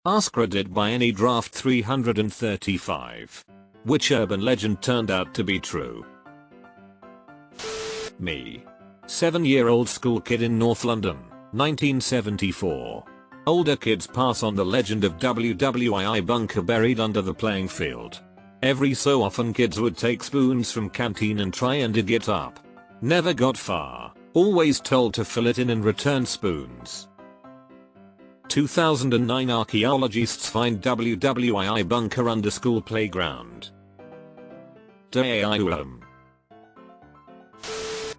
AskReddit by any draft 335. Which urban legend turned out to be true? Me. 7-year-old school kid in North London, 1974. Older kids pass on the legend of WWII bunker buried under the playing field. Every so often kids would take spoons from canteen and try and dig it up. Never got far, always told to fill it in and return spoons. 2009 archaeologists find WWII bunker under school playground.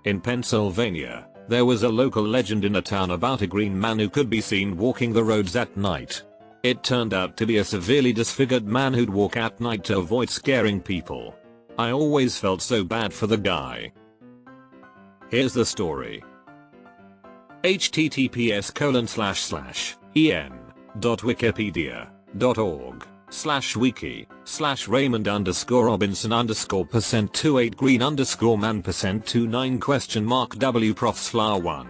In Pennsylvania, there was a local legend in a town about a green man who could be seen walking the roads at night. It turned out to be a severely disfigured man who'd walk at night to avoid scaring people. I always felt so bad for the guy. Here's the story. https://en.wikipedia.org/Raymond_Robinson_%28green_man%29?W_1.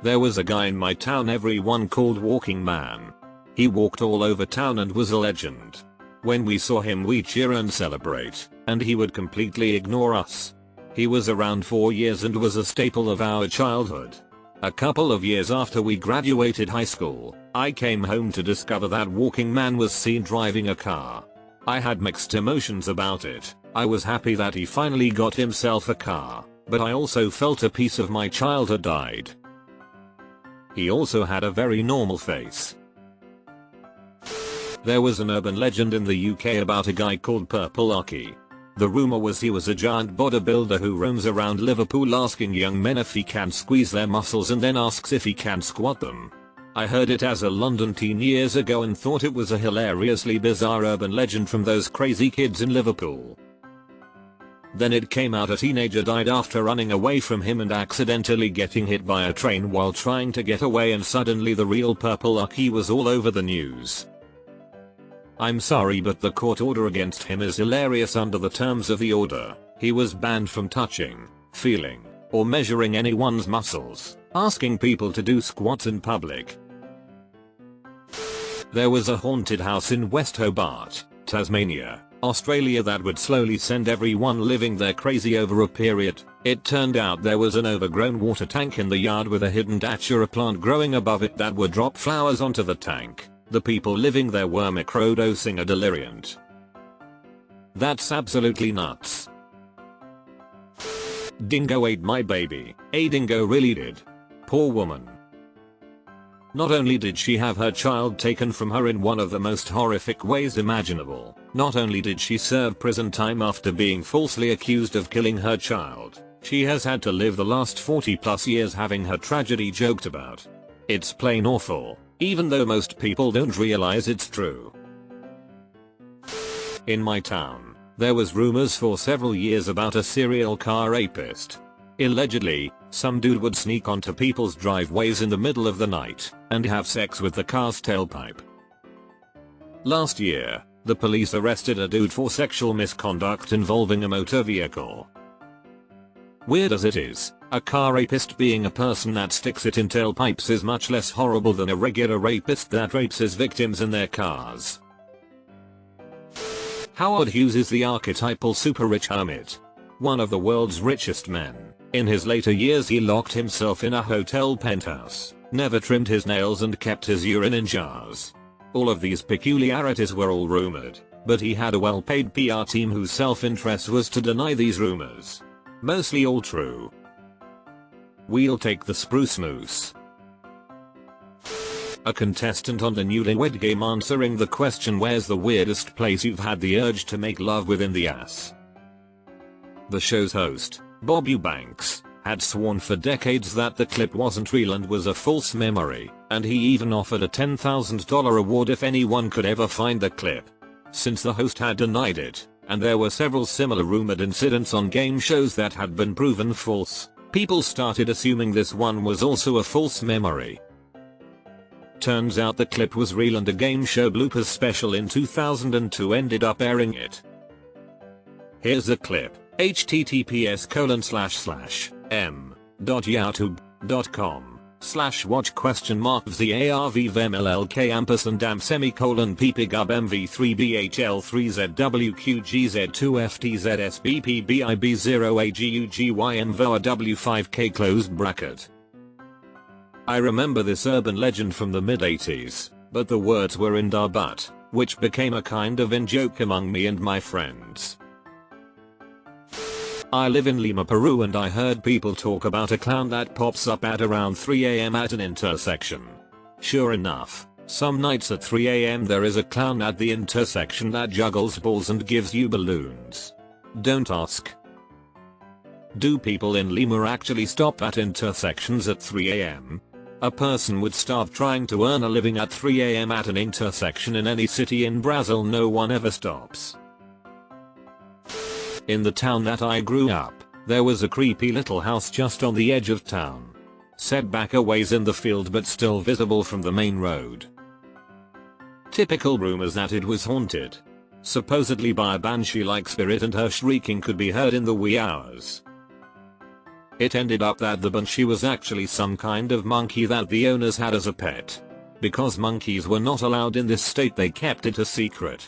There was a guy in my town everyone called Walking Man. He walked all over town and was a legend. When we saw him we cheer and celebrate, and he would completely ignore us. He was around 4 years and was a staple of our childhood. A couple of years after we graduated high school, I came home to discover that Walking Man was seen driving a car. I had mixed emotions about it. I was happy that he finally got himself a car, but I also felt a piece of my childhood died. He also had a very normal face. There was an urban legend in the UK about a guy called Purple Aki. The rumor was he was a giant bodybuilder who roams around Liverpool asking young men if he can squeeze their muscles and then asks if he can squat them. I heard it as a London teen years ago and thought it was a hilariously bizarre urban legend from those crazy kids in Liverpool. Then it came out a teenager died after running away from him and accidentally getting hit by a train while trying to get away, and suddenly the real Purple Aki was all over the news. I'm sorry, but the court order against him is hilarious. Under the terms of the order, he was banned from touching, feeling, or measuring anyone's muscles, asking people to do squats in public. There was a haunted house in West Hobart, Tasmania, Australia that would slowly send everyone living there crazy over a period. It turned out there was an overgrown water tank in the yard with a hidden datura plant growing above it that would drop flowers onto the tank. The people living there were microdosing a deliriant. That's absolutely nuts. Dingo ate my baby. A dingo really did. Poor woman. Not only did she have her child taken from her in one of the most horrific ways imaginable, not only did she serve prison time after being falsely accused of killing her child, she has had to live the last 40+ years having her tragedy joked about. It's plain awful. Even though most people don't realize it's true. In my town, there was rumors for several years about a serial car rapist. Allegedly, some dude would sneak onto people's driveways in the middle of the night and have sex with the car's tailpipe. Last year, the police arrested a dude for sexual misconduct involving a motor vehicle. Weird as it is, a car rapist being a person that sticks it in tailpipes is much less horrible than a regular rapist that rapes his victims in their cars. Howard Hughes is the archetypal super rich hermit. One of the world's richest men. In his later years he locked himself in a hotel penthouse, never trimmed his nails and kept his urine in jars. All of these peculiarities were all rumored, but he had a well-paid PR team whose self-interest was to deny these rumors. Mostly all true. We'll take the spruce moose. A contestant on the Newlywed Game answering the question, where's the weirdest place you've had the urge to make love within the ass? The show's host, Bob Eubanks, had sworn for decades that the clip wasn't real and was a false memory, and he even offered a $10,000 reward if anyone could ever find the clip. Since the host had denied it, and there were several similar rumored incidents on game shows that had been proven false, people started assuming this one was also a false memory. Turns out the clip was real and a game show bloopers special in 2002 ended up airing it. Here's the clip. https://m.youtube.com /watch VARVVMLLK ampersand am semicolon ppgub mv3bhl3ZWQGZ2FTZSBPBIB0AGUGYMVOW5K closed bracket. I remember this urban legend from the mid-80s, but the words were in da but, which became a kind of in-joke among me and my friends. I live in Lima, Peru, and I heard people talk about a clown that pops up at around 3 AM at an intersection. Sure enough, some nights at 3 AM there is a clown at the intersection that juggles balls and gives you balloons. Don't ask. Do people in Lima actually stop at intersections at 3 AM? A person would start trying to earn a living at 3 AM at an intersection in any city in Brazil. No one ever stops. In the town that I grew up, there was a creepy little house just on the edge of town. Set back a ways in the field but still visible from the main road. Typical rumors that it was haunted. Supposedly by a banshee-like spirit, and her shrieking could be heard in the wee hours. It ended up that the banshee was actually some kind of monkey that the owners had as a pet. Because monkeys were not allowed in this state, they kept it a secret.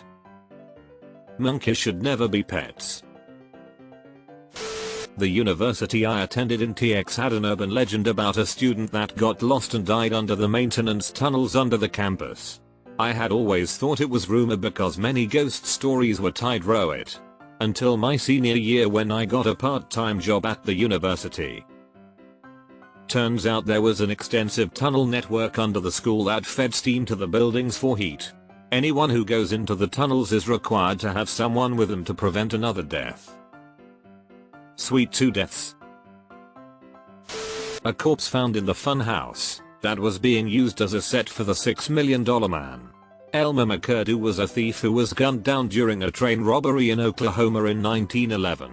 Monkeys should never be pets. The university I attended in TX had an urban legend about a student that got lost and died under the maintenance tunnels under the campus. I had always thought it was rumor because many ghost stories were tied to it. Until my senior year when I got a part-time job at the university. Turns out there was an extensive tunnel network under the school that fed steam to the buildings for heat. Anyone who goes into the tunnels is required to have someone with them to prevent another death. Sweet 2 deaths. A corpse found in the funhouse that was being used as a set for the $6 Million Man. Elmer McCurdy was a thief who was gunned down during a train robbery in Oklahoma in 1911.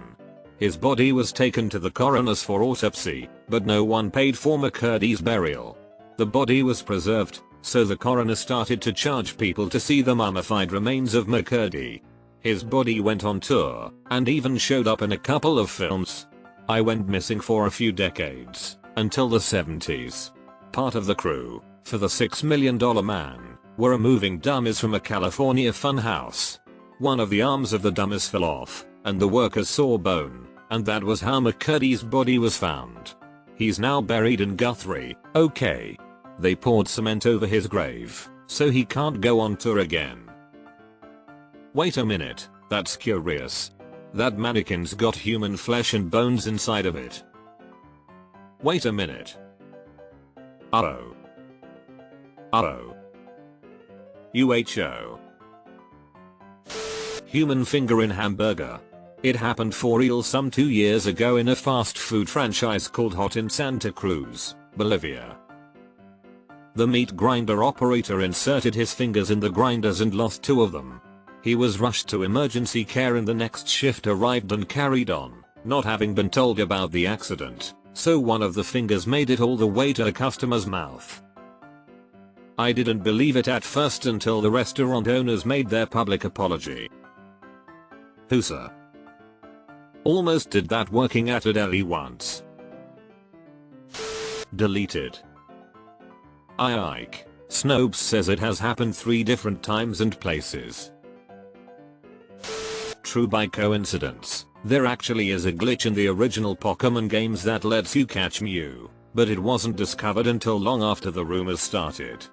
His body was taken to the coroners for autopsy, but no one paid for McCurdy's burial. The body was preserved, so the coroner started to charge people to see the mummified remains of McCurdy. His body went on tour, and even showed up in a couple of films. I went missing for a few decades, until the 70s. Part of the crew, for the $6 Million Man, were removing dummies from a California funhouse. One of the arms of the dummies fell off, and the workers saw bone, and that was how McCurdy's body was found. He's now buried in Guthrie, okay. They poured cement over his grave, so he can't go on tour again. Wait a minute, that's curious. That mannequin's got human flesh and bones inside of it. Wait a minute. Uh-oh. Uh-oh. UHO. Human finger in hamburger. It happened for real some 2 years ago in a fast food franchise called Hot in Santa Cruz, Bolivia. The meat grinder operator inserted his fingers in the grinders and lost 2 of them. He was rushed to emergency care and the next shift arrived and carried on, not having been told about the accident, so one of the fingers made it all the way to the customer's mouth. I didn't believe it at first until the restaurant owners made their public apology. Who, sir? Almost did that working at a deli once. Deleted. Ike. Snopes says it has happened 3 different times and places. True by coincidence, there actually is a glitch in the original Pokemon games that lets you catch Mew, but it wasn't discovered until long after the rumors started.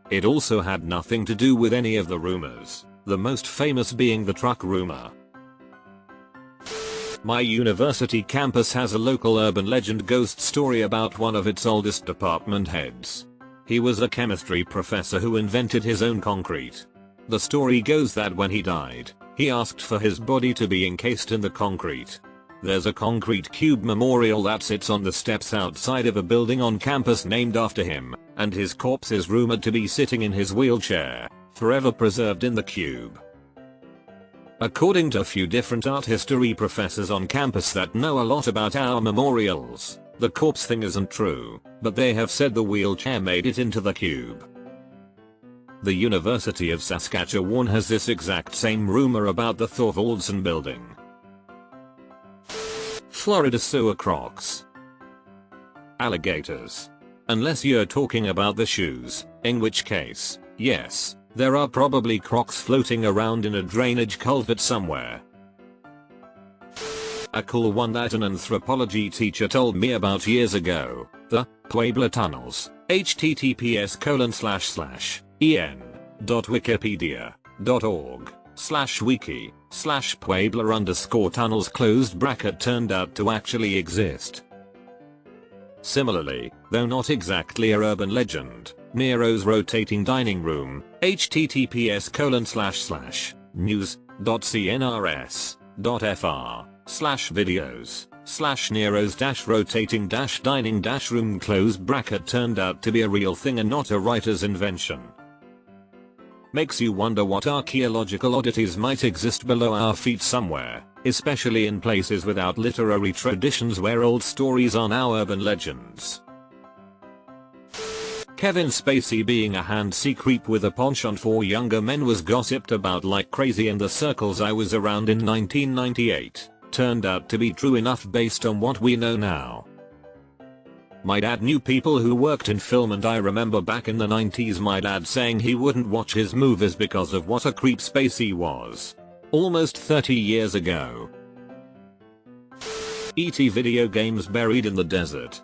It also had nothing to do with any of the rumors, the most famous being the truck rumor. My university campus has a local urban legend ghost story about one of its oldest department heads. He was a chemistry professor who invented his own concrete. The story goes that when he died, he asked for his body to be encased in the concrete. There's a concrete cube memorial that sits on the steps outside of a building on campus named after him, and his corpse is rumored to be sitting in his wheelchair, forever preserved in the cube. According to a few different art history professors on campus that know a lot about our memorials, the corpse thing isn't true, but they have said the wheelchair made it into the cube. The University of Saskatchewan has this exact same rumor about the Thorvaldsen building. Florida sewer crocs. Alligators. Unless you're talking about the shoes, in which case, yes, there are probably Crocs floating around in a drainage culvert somewhere. A cool one that an anthropology teacher told me about years ago, the Puebla tunnels, https://en.wikipedia.org/wiki/Puebla_tunnels turned out to actually exist. Similarly, though not exactly a urban legend, Nero's rotating dining room, https://news.cnrs.fr/videos/Nero's-rotating-dining-room turned out to be a real thing and not a writer's invention. Makes you wonder what archaeological oddities might exist below our feet somewhere, especially in places without literary traditions where old stories are now urban legends. Kevin Spacey being a handsy creep with a penchant for younger men was gossiped about like crazy in the circles I was around in 1998. Turned out to be true enough based on what we know now. My dad knew people who worked in film, and I remember back in the 90s my dad saying he wouldn't watch his movies because of what a creep Spacey was. Almost 30 years ago. E.T. video games buried in the desert.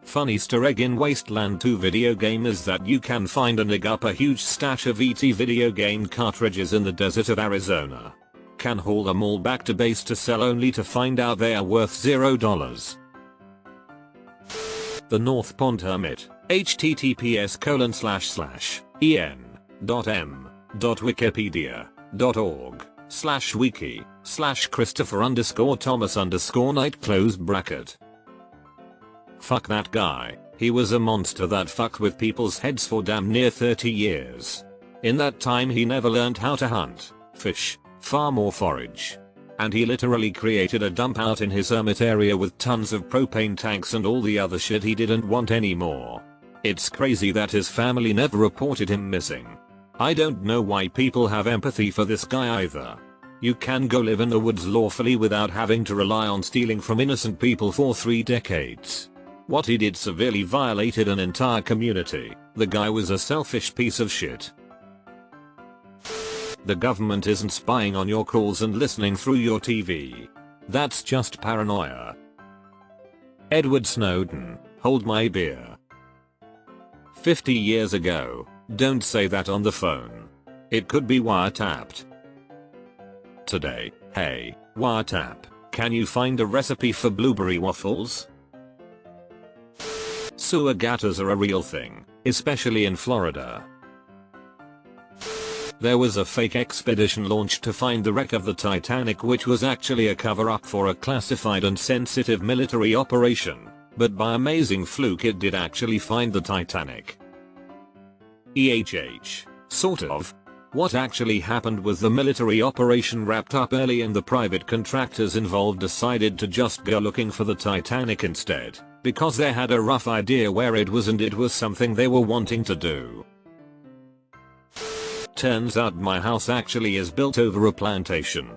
Fun Easter egg in Wasteland 2 video game is that you can find and dig up a huge stash of E.T. video game cartridges in the desert of Arizona. Can haul them all back to base to sell only to find out they are worth $0. The North Pond Hermit, https://en.m.wiki.org/wiki/Christopher_Thomas_Knight. Fuck that guy, he was a monster that fucked with people's heads for damn near 30 years. In that time he never learned how to hunt, fish, farm or forage. And he literally created a dump out in his hermit area with tons of propane tanks and all the other shit he didn't want anymore. It's crazy that his family never reported him missing. I don't know why people have empathy for this guy either. You can go live in the woods lawfully without having to rely on stealing from innocent people for 3 decades. What he did severely violated an entire community. The guy was a selfish piece of shit. The government isn't spying on your calls and listening through your TV. That's just paranoia. Edward Snowden, hold my beer. 50 years ago, don't say that on the phone. It could be wiretapped. Today, hey, wiretap, can you find a recipe for blueberry waffles? Sewer gutters are a real thing, especially in Florida. There was a fake expedition launched to find the wreck of the Titanic, which was actually a cover-up for a classified and sensitive military operation, but by amazing fluke it did actually find the Titanic. Sort of. What actually happened was the military operation wrapped up early and the private contractors involved decided to just go looking for the Titanic instead, because they had a rough idea where it was and it was something they were wanting to do. Turns out my house actually is built over a plantation.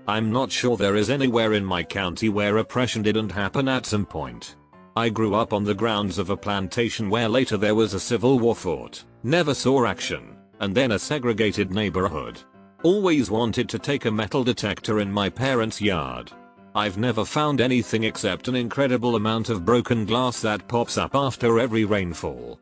I'm not sure there is anywhere in my county where oppression didn't happen at some point. I grew up on the grounds of a plantation where later there was a civil war fought, never saw action, and then a segregated neighborhood. Always wanted to take a metal detector in my parents' yard. I've never found anything except an incredible amount of broken glass that pops up after every rainfall.